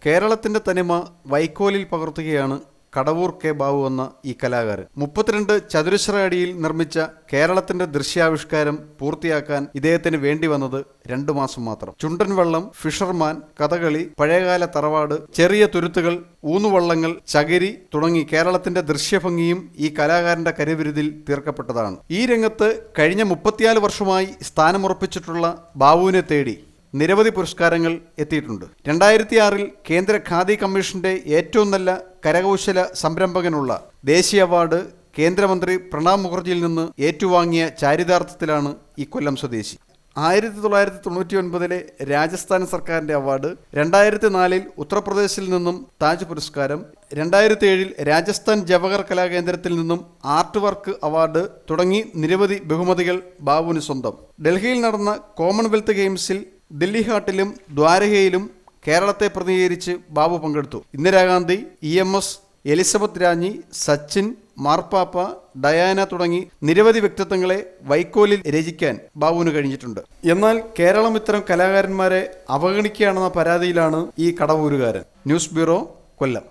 കേരളത്തിന്റെ തനിമ വൈക്കോലിൽ പകർത്തുകയാണ് കടവൂർ കെ ബാബു എന്ന ഈ കലാകാരൻ. 32 ചതുരശ്ര അടിയിൽ നിർമ്മിച്ച കേരളത്തിന്റെ ദൃശ്യാവിഷ്കാരം പൂർത്തിയാക്കാൻ ഇദ്ദേഹത്തിന് വേണ്ടി വന്നത് 2 മാസം മാത്രം. ചുണ്ടൻ വള്ളം, ഫിഷർമാൻ, കഥകളി, പഴയകാല തറവാട്, ചെറിയ തുരുത്തുകൾ, ഊന്നുവള്ളങ്ങൾ, ചകിരി തുടങ്ങി കേരളത്തിന്റെ ദൃശ്യഭംഗിയും ഈ കലാകാരന്റെ കരുവിരുതിൽ തീർക്കപ്പെട്ടതാണ്. ഈ രംഗത്ത് കഴിഞ്ഞ 34 വർഷമായി സ്ഥാനമുറപ്പിച്ചിട്ടുള്ള ബാബുവിനെ തേടി നിരവധി പുരസ്കാരങ്ങൾ എത്തിയിട്ടുണ്ട്. 2006 കേന്ദ്ര ഖാദി കമ്മീഷന്റെ ഏറ്റവും നല്ല കരകൗശല സംരംഭകനുള്ള ദേശീയ അവാർഡ് കേന്ദ്രമന്ത്രി പ്രണാബ് മുഖർജിയിൽ നിന്ന് ഏറ്റുവാങ്ങിയ ചാരിതാർത്ഥത്തിലാണ് ഈ കൊല്ലം സ്വദേശി. 1999 രാജസ്ഥാൻ സർക്കാരിന്റെ അവാർഡ്, 2004 ഉത്തർപ്രദേശിൽ നിന്നും താജ് പുരസ്കാരം, 2007 രാജസ്ഥാൻ ജവഹർ കലാകേന്ദ്രത്തിൽ നിന്നും ആർട്ട് വർക്ക് അവാർഡ് തുടങ്ങി നിരവധി ബഹുമതികൾ ബാബുവിന് സ്വന്തം. ഡൽഹിയിൽ നടന്ന കോമൺവെൽത്ത് ഗെയിംസിൽ ദില്ലി ഹാട്ടിലും ദ്വാരകയിലും കേരളത്തെ പ്രതിനിധീകരിച്ച് ബാബു പങ്കെടുത്തു. ഇന്ദിരാഗാന്ധി, EMS, എലിസബത്ത് രാജ്ഞി, സച്ചിൻ, മാർപ്പാപ്പ, ഡയാന തുടങ്ങി നിരവധി വ്യക്തിത്വങ്ങളെ വൈക്കോലിൽ രചിക്കാൻ ബാബുവിന് കഴിഞ്ഞിട്ടുണ്ട്. എന്നാൽ കേരളം ഇത്തരം കലാകാരന്മാരെ അവഗണിക്കുകയാണെന്ന പരാതിയിലാണ് ഈ കടവൂരുകാരൻ. ന്യൂസ് ബ്യൂറോ, കൊല്ലം.